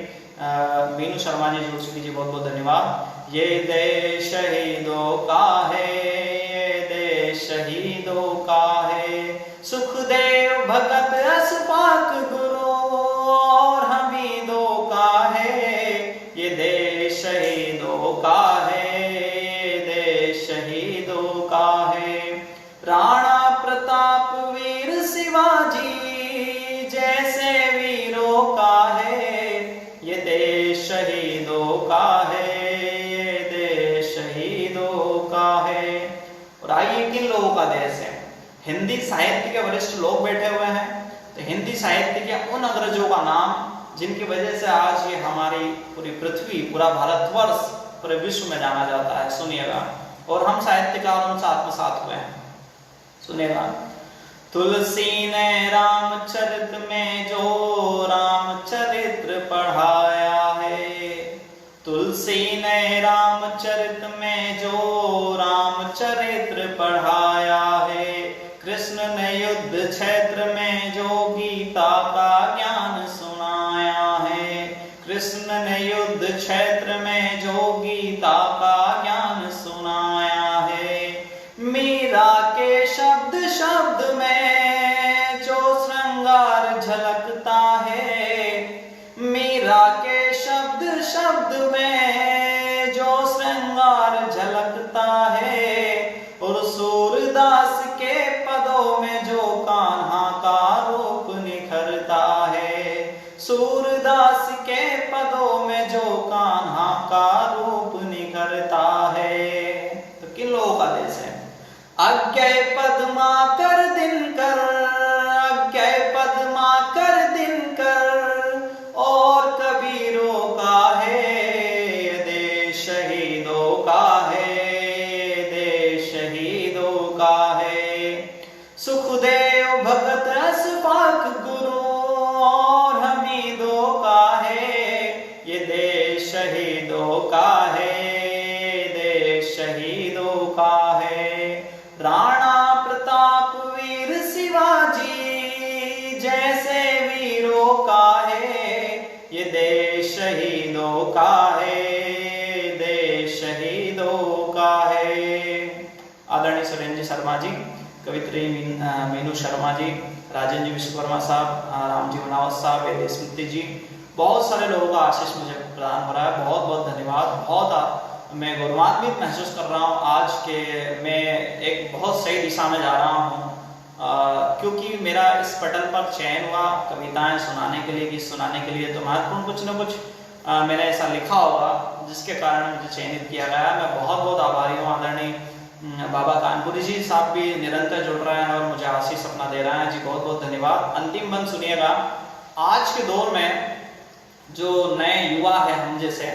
मीनू शर्मा जी जुड़ चुकी जी, बहुत बहुत धन्यवाद। ये देश शहीदों का है ये देश, शहीदों का है। सुखदेव भगत असफाक गुरु और हमीदों का है ये देश, शहीदों का है ये देश, शहीदों का है। राणा प्रताप वीर शिवाजी जैसे वीरों का है ये देश, शहीदों का है ये देश, शहीदों का है। और आइए किन लोगों का देश है? हिंदी साहित्य के वरिष्ठ लोग बैठे हुए हैं, तो हिंदी साहित्य के उन अग्रजों का नाम जिनकी वजह से आज ये हमारी पूरी पृथ्वी, पूरा भारतवर्ष पूरे विश्व में जाना जाता है। सुनिएगा, और हम साहित्यकार उनसे आत्मसात हुए हैं। सुनिएगा, तुलसी ने रामचरित में जो रामचरित्र पढ़ाया है, तुलसी ने रामचरित में जो रामचरित्र पढ़ाया है, कृष्ण ने युद्ध क्षेत्र में जो गीता का ज्ञान सुनाया है, कृष्ण ने युद्ध क्षेत्र में जो गीता का ज्ञान सुनाया है, मीरा के शब्द शब्द में जो श्रृंगार झलकता है, मीरा के शब्द शब्द में जो श्रृंगार झलकता है, और सूरदास के पदों में जो कान्हा का रूप निखरता है, सूरदास के पदों में जो कान्हा का रूप निखरता है। तो किन लोगों का देश है? अज्ञे पद्माकर दिनकर, अज्ञे पद्माकर दिनकर, और कबीरों का है देश शहीदों का है, देश शहीदों का है। सुखदेव भगत अशफाक गुरु और हमीदों का है, ये देश शहीदों का है, देश शहीदों का है। राणा प्रताप वीर शिवाजी जैसे वीरों का है, ये देश शहीदों का है, देश शहीदों का है। आदरणीय सुरेंद्र शर्मा जी, कवित्री मीनू शर्मा जी, राजेंद्र जी विश्वकर्मा साहब, रामजी मनावत साहब, वेद स्मृति जी, बहुत सारे लोगों का आशीष मुझे प्रदान हो रहा है। बहुत बहुत धन्यवाद। बहुत मैं गौरवान्वित महसूस कर रहा हूँ आज के मैं एक बहुत सही दिशा में जा रहा हूँ, क्योंकि मेरा इस पटल पर चयन हुआ कविताएं सुनाने के लिए, गीत सुनाने के लिए। तो महत्वपूर्ण कुछ न कुछ मैंने ऐसा लिखा होगा जिसके कारण मुझे चयनित किया गया। मैं बहुत बहुत आभारी हूँ। आदरणीय बाबा कानपुरी जी साहब भी निरंतर जुड़ रहे हैं और मुझे आशीष अपना दे रहे हैं जी, बहुत बहुत धन्यवाद। अंतिम बंद सुनिएगा। आज के दौर में जो नए युवा है हम जैसे,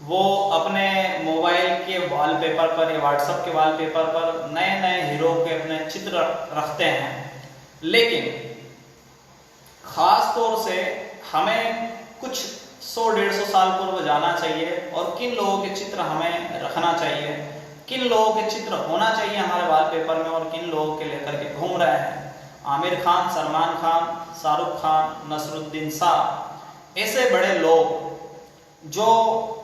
वो अपने मोबाइल के वॉलपेपर पर या व्हाट्सएप के वॉलपेपर पर नए नए हीरो के अपने चित्र रखते हैं, लेकिन खास तौर से हमें कुछ 100-150 साल पूर्व जाना चाहिए और किन लोगों के चित्र हमें रखना चाहिए, किन लोगों के चित्र होना चाहिए हमारे वॉलपेपर में और किन लोगों के लेकर के घूम रहे हैं। आमिर खान, सलमान खान, शाहरुख खान, नसरुद्दीन शाह, ऐसे बड़े लोग जो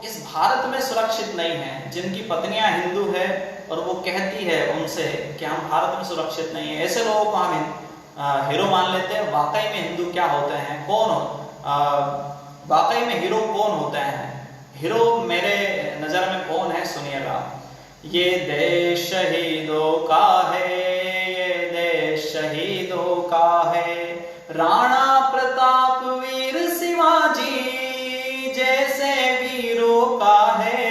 इस भारत में सुरक्षित नहीं हैं, जिनकी पत्नियां हिंदू है और वो कहती है उनसे कि हम भारत में सुरक्षित नहीं है, ऐसे लोगों को हम हीरो मान लेते हैं। वाकई में हिंदू क्या होते हैं, कौन वाकई में हीरो कौन होते हैं? हीरो मेरे नजर में कौन है, सुनिएगा। ये देश शहीदों का है, ये देश शहीदों का है। राणा प्रताप वीर शिवाजी जैसे वीरों का है,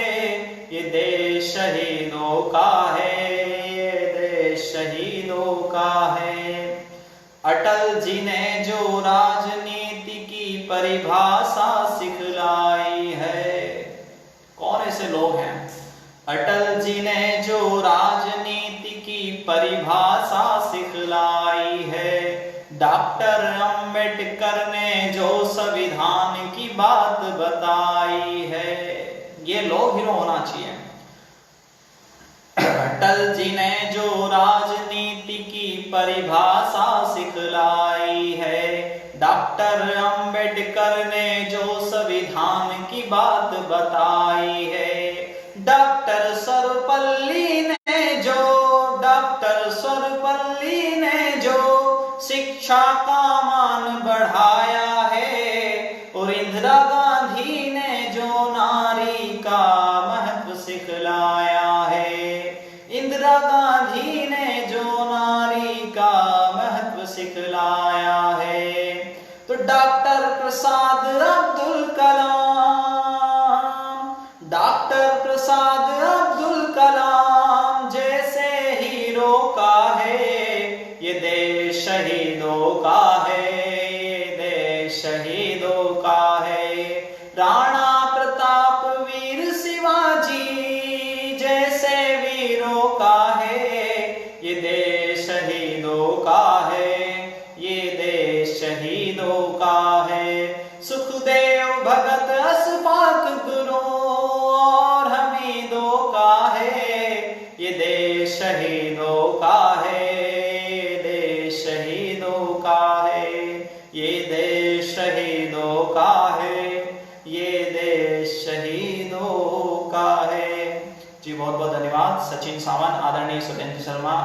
ये देश शहीदों का है, ये देश शहीदों का है। अटल जी ने जो राजनीति की परिभाषा सिखलाई है, कौन ऐसे लोग हैं? अटल जी ने जो राजनीति की परिभाषा सिखलाई है, डॉक्टर अंबेडकर ने जो संविधान की बात बताई है, ये लोग हीरो होना चाहिए। अटल जी ने जो राजनीति की परिभाषा सिखलाई है, डॉक्टर अंबेडकर ने जो संविधान की बात बताई है, डॉक्टर सर्वपल्ली ने जो शिक्षा का मान बढ़ाया है, और इंदिरा गांधी ने जो नारी का महत्व सिखलाया है, इंदिरा गांधी ने जो नारी का महत्व सिखलाया है। तो डॉक्टर प्रसाद अब्दुल कलाम, डॉक्टर प्रसाद अब्दुल कलाम जैसे हीरो का है, ये देश शहीदों का है, ये देश शहीदों का है। राणा प्रताप वीर शिवाजी शहीदों का है। सुखदेव भगत अशफाक गुरु और हमीदों का है। ये देश शहीदों का है, देश शहीदों का है, ये देश शहीदों का है, ये देश शहीदों का है। जी बहुत बहुत धन्यवाद। सचिन सावंत, आदरणीय सुरेंद्र शर्मा,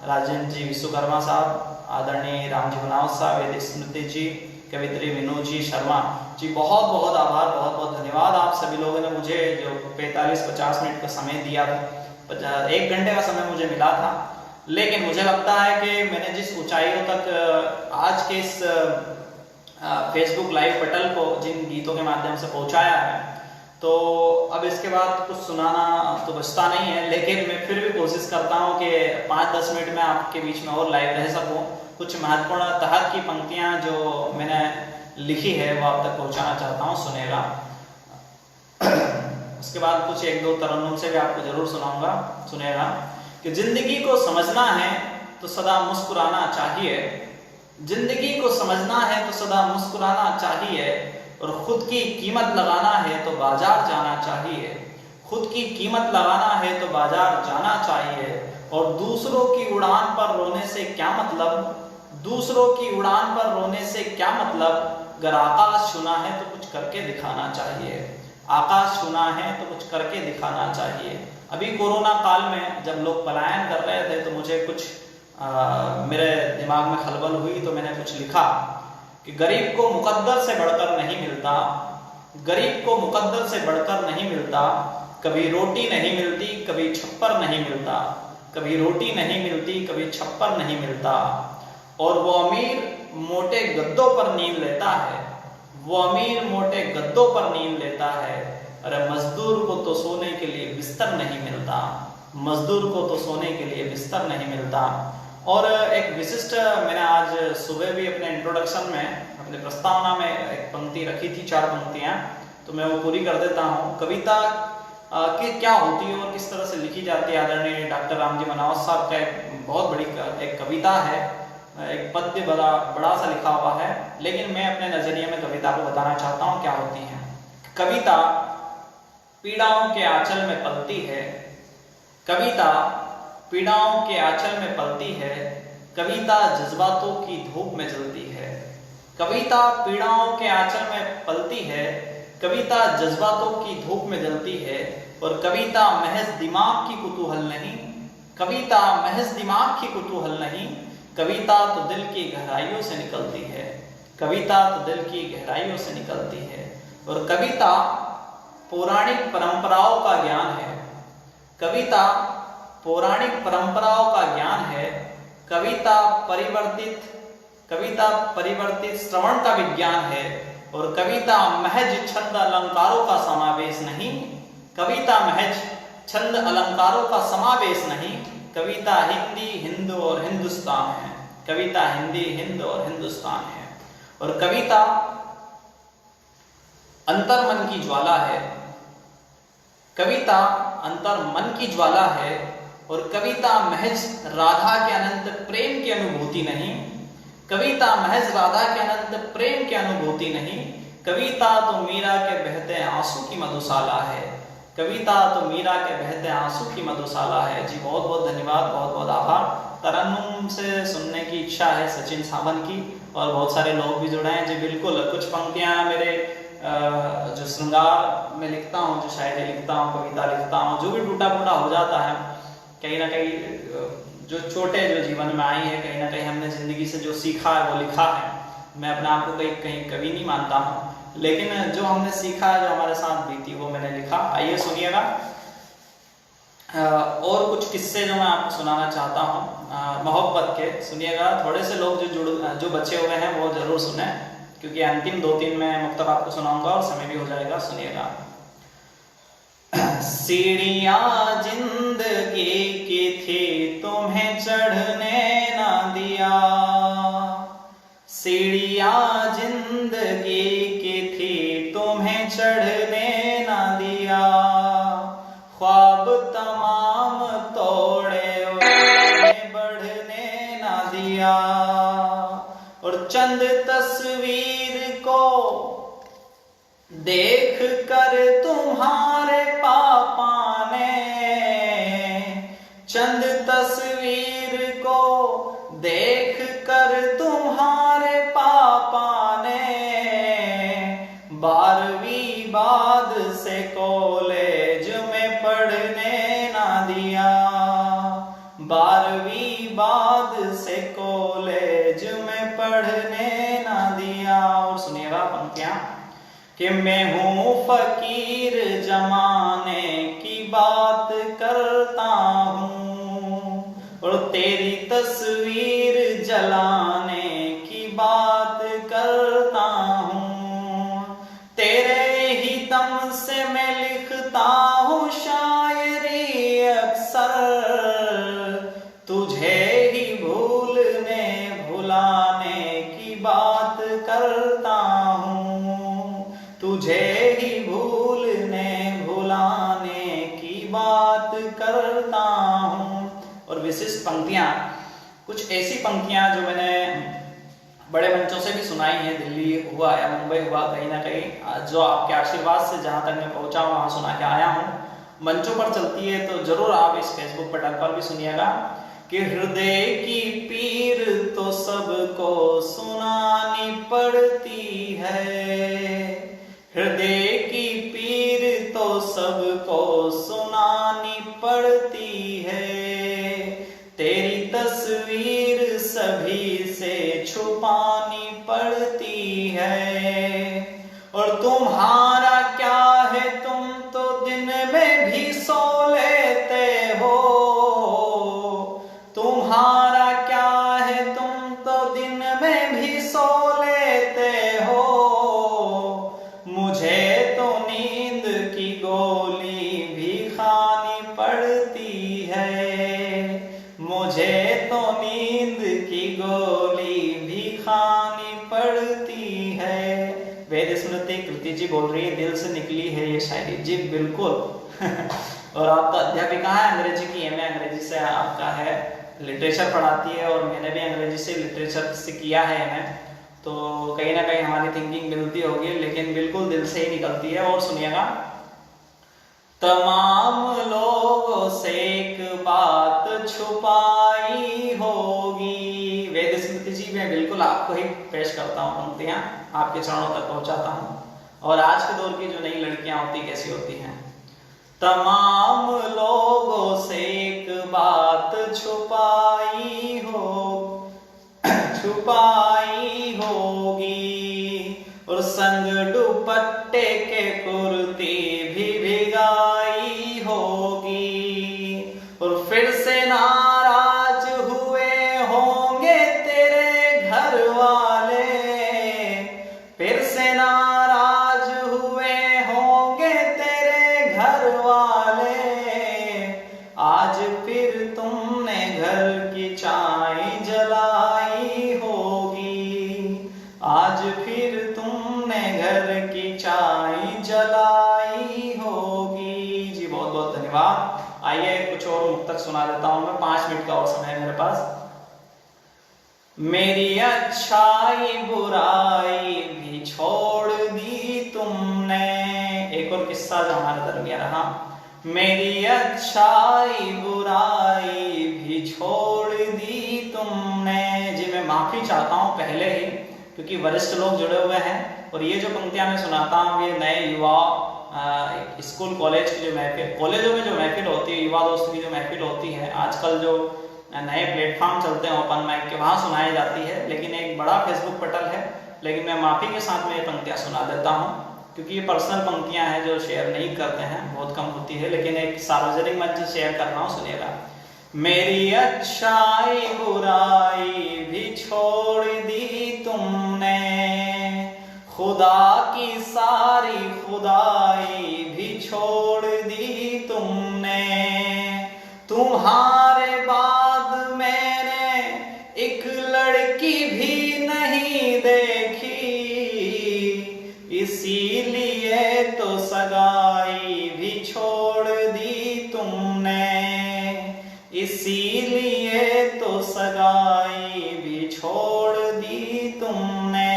राजेंद्र जी विश्वकर्मा साहब, आदरणीय रामजी मनावत साहब, वैदिक स्मृति जी, कवित्री विनोद जी शर्मा जी, बहुत बहुत आभार, बहुत बहुत धन्यवाद। आप सभी लोगों ने मुझे जो 45-50 मिनट का समय दिया था, 1 घंटे का समय मुझे मिला था, लेकिन मुझे लगता है कि मैंने जिस ऊंचाइयों तक आज के इस फेसबुक लाइव पटल को जिन गीतों के माध्यम से पहुंचाया है, तो अब इसके बाद कुछ सुनाना तो बचता नहीं है, लेकिन मैं फिर भी कोशिश करता हूं कि 5-10 मिनट में आपके बीच में और लाइव रह सकूं। कुछ महत्वपूर्ण तहत की पंक्तियां जो मैंने लिखी है वो आप तक पहुंचाना चाहता हूं, सुनेगा। उसके बाद कुछ 1-2 तरन्नुम से भी आपको जरूर सुनाऊंगा, सुनेगा। कि जिंदगी को समझना है तो सदा मुस्कुराना चाहिए, जिंदगी को समझना है तो सदा मुस्कुराना चाहिए, और खुद की कीमत लगाना है तो बाजार जाना चाहिए, खुद की कीमत लगाना है तो बाजार जाना चाहिए। और दूसरों की उड़ान पर रोने से क्या मतलब, दूसरों की उड़ान पर रोने से क्या मतलब, अगर आकाश छूना है तो कुछ करके दिखाना चाहिए, आकाश छूना है तो कुछ करके दिखाना चाहिए। अभी कोरोना काल में जब लोग पलायन कर रहे थे तो मुझे कुछ मेरे दिमाग में खलबल हुई, तो मैंने कुछ लिखा कि गरीब को मुकद्दर से बढ़कर नहीं मिलता, गरीब को मुकद्दर से बढ़कर नहीं मिलता, कभी रोटी नहीं मिलती कभी छप्पर नहीं मिलता, कभी रोटी नहीं मिलती कभी छप्पर नहीं मिलता, और वो अमीर मोटे गद्दों पर नींद लेता है, वो अमीर मोटे गद्दों पर नींद लेता है। अरे मजदूर को तो सोने के लिए बिस्तर नहीं मिलता, मजदूर को तो सोने के लिए बिस्तर नहीं मिलता। और एक विशिष्ट, मैंने आज सुबह भी अपने इंट्रोडक्शन में, अपने प्रस्तावना में एक पंक्ति रखी थी, 4 पंक्तियां, तो मैं वो पूरी कर देता हूँ। कविता कि क्या होती है और किस तरह से लिखी जाती है, आदरणीय डॉक्टर रामजी मनावत साहब का एक बहुत बड़ी एक कविता है, एक पद्य बड़ा सा लिखा हुआ है, लेकिन मैं अपने नजरिए में कविता को बताना चाहता हूँ क्या होती है। कविता पीड़ाओं के आंचल में पलती है, कविता पीड़ाओं के आंचल में पलती है, कविता जज्बातों की धूप में जलती है, कविता पीड़ाओं के आंचल में पलती है, कविता जज्बातों की धूप में जलती है, और कविता महज दिमाग की कुतूहल नहीं, कविता महज दिमाग की कुतूहल नहीं, कविता तो दिल की गहराइयों से निकलती है, कविता तो दिल की गहराइयों से निकलती है। और कविता पौराणिक परंपराओं का ज्ञान है, कविता पौराणिक परंपराओं का ज्ञान है, कविता परिवर्तित श्रवण का विज्ञान है, और कविता महज छंद अलंकारों का समावेश नहीं, कविता महज छंद अलंकारों का समावेश नहीं, कविता हिंदी हिंद और हिंदुस्तान है, कविता हिंदी हिंद और हिंदुस्तान है। और कविता अंतर्मन की ज्वाला है, कविता अंतर्मन की ज्वाला है, और कविता महज राधा के अनंत प्रेम की अनुभूति नहीं, कविता महज राधा के अनंत प्रेम की अनुभूति नहीं, कविता तो मीरा के बहते आंसू की मधुशाला है, कविता तो मीरा के बहते आंसू की मधुशाला है। जी बहुत बहुत धन्यवाद, बहुत बहुत आभार। तरन्नुम से सुनने की इच्छा है सचिन सावंत की, और बहुत सारे लोग भी जुड़े हैं। जी बिल्कुल, कुछ पंक्तियां मेरे जो श्रृंगार में लिखता हूँ, जो शायरी लिखता हूँ, कविता लिखता हूँ, जो भी टूटा फूटा हो जाता है, कहीं ना कहीं जो चोटें जो जीवन में आई है, कहीं ना कहीं हमने जिंदगी से जो सीखा है वो लिखा है। मैं अपने आप को कहीं कवि नहीं मानता हूँ, लेकिन जो हमने सीखा, जो हमारे साथ बीती, वो मैंने लिखा। आइए सुनिएगा और कुछ किस्से जो मैं आपको सुनाना चाहता हूँ मोहब्बत के, सुनिएगा। थोड़े से लोग जो बचे हुए हैं वो जरूर सुने, क्योंकि अंतिम 2-3 मैं मुक्तब आपको सुनाऊंगा और समय भी हो जाएगा। सुनिएगा। सीढ़ियां जिंदगी की थी तुम्हें चढ़ने ना दिया, सीढ़ियां जिंदगी की थी तुम्हें चढ़ने ना दिया, ख्वाब तमाम तोड़े उन्हें बढ़ने ना दिया, और चंद तस्वीर तस्वीर को देख कर तुम्हारे पापा ने, चंद तस्वीर को देख कर तुम्हारे पापा ने 12वीं बाद से कॉलेज में पढ़ने ना दिया, 12वीं बाद से कॉलेज में पढ़ने ना दिया। और सुनिएगा पंक्तियां कि मैं हूं फकीर जमाने की बात करता हूं और तेरी तस्वीर जलाने की बात करता हूं, तेरे ही दम से मैं लिखता हूं शायरी अक्सर, तुझे ही भूलने भुलाने की बात करता हूं, तुझे ही भूलने भुलाने की बात करता हूं। और विशिष्ट पंक्तियां, कुछ ऐसी पंक्तियां जो मैंने बड़े मंचों से भी सुनाई हैं, दिल्ली हुआ या मुंबई हुआ, कहीं ना कहीं जो आपके आशीर्वाद से जहां तक मैं पहुंचा हूं वहां सुना के आया हूं, मंचों पर चलती है तो जरूर आप इस फेसबुक पटल पर भी सुनिएगा कि हृदय की पीर तो सबको सुनानी पड़ती है, हृदय की पीर तो सबको सुनानी पड़ती है, तेरी तस्वीर सभी से छुपानी पड़ती है, और तुम्हारा क्या है तुम तो दिन में भी सो लेते हो, तुम्हारा क्या है तुम तो दिन में भी सो लेते हो, मुझे तो नींद की गोली भी खानी पड़ती है, मुझे तो नींद की गोली भी खानी पड़ती है। वेद स्मृति कृति जी बोल रही है, दिल से निकली है ये शायरी। जी बिल्कुल। और आपका अध्यापिका है अंग्रेजी की, एमए अंग्रेजी से आपका है, लिटरेचर पढ़ाती है और मैंने भी अंग्रेजी से लिटरेचर से किया है एमए, तो कहीं ना कहीं हमारी थिंकिंग मिलती होगी, लेकिन बिल्कुल दिल से ही निकलती है। और सुनिएगा, तमाम लोगों से एक बात छुपाई होगी। वेद स्मृति जी मैं बिल्कुल आपको ही पेश करता हूँ, पंक्तियां आपके चरणों तक पहुंचाता हूँ। और आज के दौर की जो नई लड़कियां होती कैसी होती हैं, तमाम लोगों से एक बात छुपाई होगी, और संग दुपट्टे के कुर्ती भी भिगाई होगी, और फिर से नाराज हुए होंगे तेरे घर वाले, फिर से नाराज हुए होंगे तेरे घर वाले, आज फिर तुमने घर की चाय जलाई होगी, आज फिर तुमने घर की चाय जलाई होगी। जी बहुत बहुत धन्यवाद। आइए कुछ और मुक्तक सुना देता हूं मैं, 5 मिनट का और समय है मेरे पास। मेरी अच्छाई बुराई भी छोड़ दी तुमने, एक और किस्सा जो हमारे दरमियान रहा, मेरी अच्छाई बुराई भी छोड़ दी तुमने। जी मैं माफी चाहता हूं पहले ही, क्योंकि वरिष्ठ लोग जुड़े हुए हैं, और ये जो पंक्तियां मैं सुनाता हूँ ये नए युवा स्कूल कॉलेज की जो महफिल, कॉलेजों में जो महफिल होती है, युवा दोस्त की जो महफिल होती है, आजकल जो नए प्लेटफॉर्म चलते हैं ओपन माइक के, वहां सुनाई जाती है। लेकिन एक बड़ा फेसबुक पटल है, लेकिन मैं माफी के साथ में ये पंक्तियां सुना देता हूँ, क्योंकि ये पर्सनल पंक्तियां हैं जो शेयर नहीं करते हैं, बहुत कम होती है, लेकिन एक सार्वजनिक मंच से शेयर कर रहा हूँ, सुनिएगा। मेरी अच्छाई बुराई भी छोड़ दी तुमने, खुदा की सारी खुदाई भी छोड़ दी तुमने, तुम्हारे बाद मैंने एक लड़की भी नहीं देखी, इसीलिए तो सगाई भी छोड़ दी तुमने, इसीलिए तो सगाई भी छोड़ दी तुमने।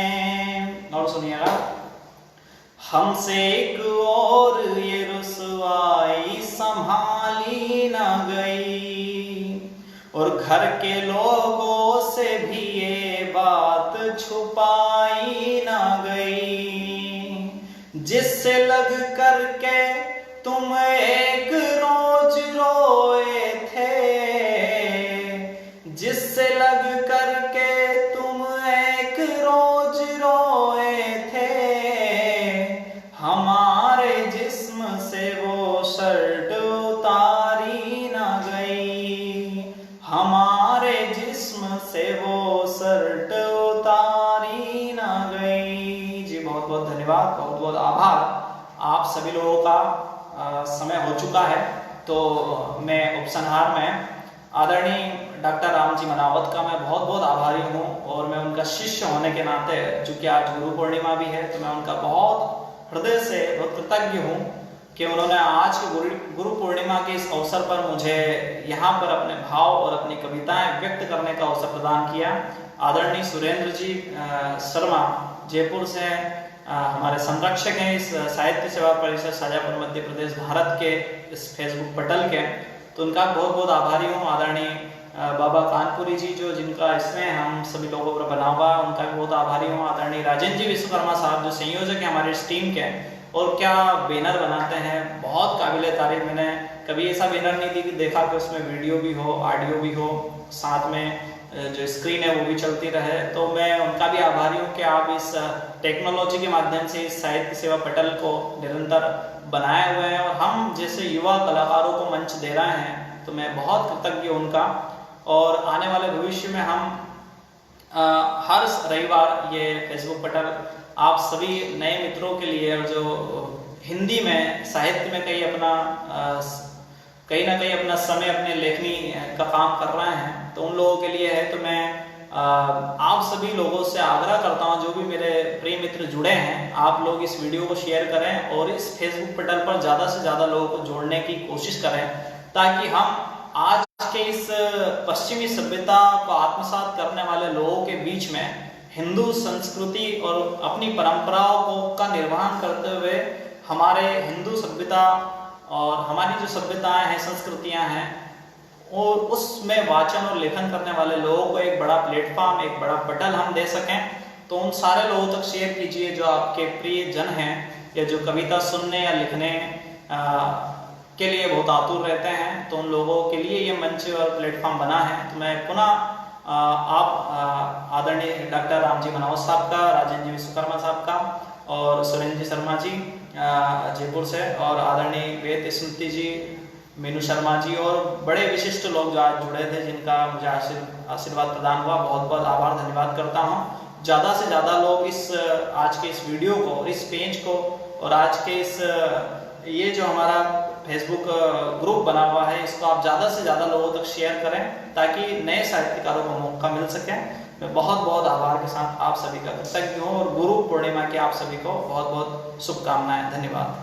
और सुनिएगा। हमसे एक और ये रुसवाई संभाली न गई, और घर के लोगों से भी ये बात छुपाई न गई। जिससे लग करके तुम एक रोज रोए थे, जिससे लग करके तुम एक रोज रोए थे, हमारे जिस्म से वो शर्ट उतारी न गई, हमारे जिस्म से वो शर्ट उतारी न गई। जी बहुत बहुत धन्यवाद, बहुत बहुत आभार। आप सभी लोगों का समय हो चुका है, तो मैं उपसंहार में आदरणीय डॉक्टर राम जी मनावत का मैं बहुत बहुत आभारी हूँ, और मैं उनका शिष्य होने के नाते, चूंकि आज गुरु पूर्णिमा भी है, तो मैं उनका बहुत हृदय से बहुत कृतज्ञ हूँ कि उन्होंने आज के गुरु पूर्णिमा के इस अवसर पर मुझे यहाँ पर अपने भाव और अपनी कविताएं व्यक्त करने का अवसर प्रदान किया। आदरणीय सुरेंद्र जी शर्मा जयपुर से हमारे संरक्षक हैं इस साहित्य सेवा परिषद शाजापुर मध्य प्रदेश भारत के इस फेसबुक पटल के, तो उनका बहुत बहुत आभारी हूँ। आदरणीय बाबा कानपुरी जी जो जिनका इसमें हम सभी लोगों पर बना हुआ है, उनका भी बहुत आभारी हूँ। आदरणीय राजेंद्र जी विश्वकर्मा साहब जो संयोजक है हमारे इस टीम के, और क्या बैनर बनाते हैं, बहुत काबिले तारीफ। मैंने कभी ऐसा बैनर नहीं देखा कि उसमें वीडियो भी हो, ऑडियो भी हो, साथ में जो स्क्रीन है वो भी चलती रहे। तो मैं उनका भी आभारी हूँ कि आप इस टेक्नोलॉजी के माध्यम से इस साहित्य सेवा पटल को निरंतर बनाए हुए हैं, और हम जैसे युवा कलाकारों को मंच दे रहे हैं, तो मैं बहुत कृतज्ञ उनका। और आने वाले भविष्य में हम हर रविवार ये फेसबुक पटल आप सभी नए मित्रों के लिए, और जो हिंदी में साहित्य में कहीं ना कहीं अपना समय अपने लेखनी का काम कर रहे हैं, तो उन लोगों के लिए है। तो मैं आप सभी लोगों से आग्रह करता हूं, जो भी मेरे प्रिय मित्र जुड़े हैं, आप लोग इस वीडियो को शेयर करें और इस फेसबुक पटल पर ज्यादा से ज्यादा लोगों को जोड़ने की कोशिश करें, ताकि हम आज के इस पश्चिमी सभ्यता को आत्मसात करने वाले लोगों के बीच में हिंदू संस्कृति और अपनी परंपराओं को का निर्वहन करते हुए हमारे हिंदू सभ्यता और हमारी जो सभ्यताएं हैं, संस्कृतियां हैं, और उसमें वाचन और लेखन करने वाले लोगों को एक बड़ा प्लेटफॉर्म, एक बड़ा पटल हम दे सकें। तो उन सारे लोगों तक शेयर कीजिए जो आपके प्रिय जन हैं, या जो कविता सुनने या लिखने के लिए बहुत आतुर रहते हैं। तो उन लोगों के लिए ये मंच और प्लेटफॉर्म बना है। तो मैं पुनः आप आदरणीय डॉक्टर राम जी मनावत साहब का, राजेंद्र जी विश्वकर्मा साहब का, और सुरेंद्र जी शर्मा जी जयपुर से, और आदरणीय वेद स्मृति जी, मीनू शर्मा जी, और बड़े विशिष्ट लोग जो आज जुड़े थे, जिनका मुझे आशीर्वाद प्रदान हुआ, बहुत बहुत आभार धन्यवाद करता हूँ। ज़्यादा से ज़्यादा लोग इस आज के इस वीडियो को और इस पेज को और आज के इस ये जो हमारा फेसबुक ग्रुप बना हुआ है, इसको आप ज़्यादा से ज़्यादा लोगों तक शेयर करें, ताकि नए साहित्यकारों को मौका मिल सके। मैं बहुत बहुत आभार के साथ आप सभी का कृतज्ञ हूँ, और गुरु पूर्णिमा की आप सभी को बहुत बहुत शुभकामनाएं। धन्यवाद।